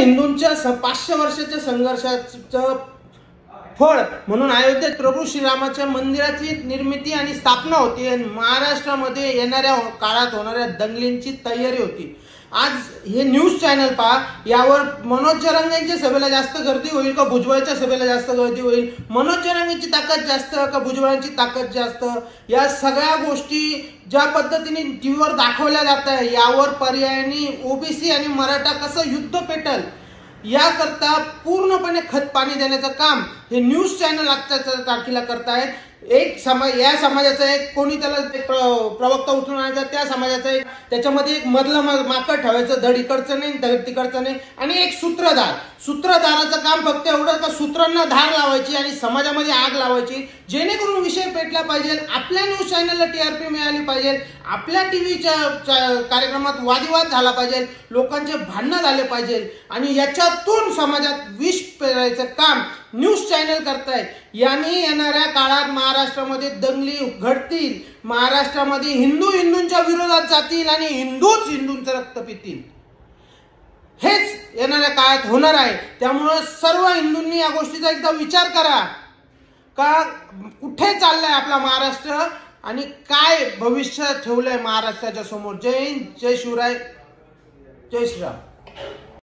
हिंदूंच्या 500 वर्षाच्या संघर्षाचं फळ म्हणून अयोध्येत प्रभू श्रीरामाच्या मंदिराची निर्मिती आणि स्थापना होती आणि महाराष्ट्रामध्ये येणाऱ्या काळात होणाऱ्या दंगलींची तयारी होती। आज हे न्यूज चॅनल पहा, यावर मनोज जरांगेंच्या सभेला जास्त गर्दी होईल का भुजबळच्या सभेला जास्त गर्दी होईल, मनोज जरांगेंची ताकद जास्त का भुजबळांची ताकद जास्त, या सगळ्या गोष्टी ज्या पद्धतीने टीव्हीवर दाखवल्या जात आहे यावर पर्यायाने ओबीसी आणि मराठा कसं युद्ध पेटल याकरता पूर्णपणे खतपाणी देण्याचं काम हे न्यूज चॅनल आजच्या तारखेला करतायत। एक समाज, या समाजाचा एक कोणी त्याला प्रवक्ता उचलून आणायचा, त्या समाजाचा एक त्याच्यामध्ये एक मधलं माकड ठेवायचं, धड इकडचं नाही धड तिकडचं नाही, आणि एक सूत्रधाराचं काम फक्त एवढं का सूत्रांना धार लावायची आणि समाजामध्ये आग लावायची, जेणेकरून विषय पेटला पाहिजे, आपल्या न्यूज चॅनलला टीआरपी मिळाली पाहिजे, आपल्या टीव्हीच्या कार्यक्रमात वादिवाद झाला पाहिजे, लोकांचे भांडणं झाले पाहिजे आणि याच्यातून समाजात विष पेरायचं काम न्यूज चॅनल करतायत। यांनी येणाऱ्या काळात महाराष्ट्रामध्ये दंगली घडतील, महाराष्ट्रामध्ये हिंदूंच्या विरोधात जातील आणि हिंदूच हिंदूंचं रक्त पितील, हेच येणाऱ्या काळात होणार आहे। त्यामुळे सर्व हिंदूंनी या गोष्टीचा एकदा विचार करा का कुठे चाललाय आपला महाराष्ट्र आणि काय भविष्य ठेवलंय महाराष्ट्राच्या समोर। जय हिंद, जय शिवराय, जय श्रीराम।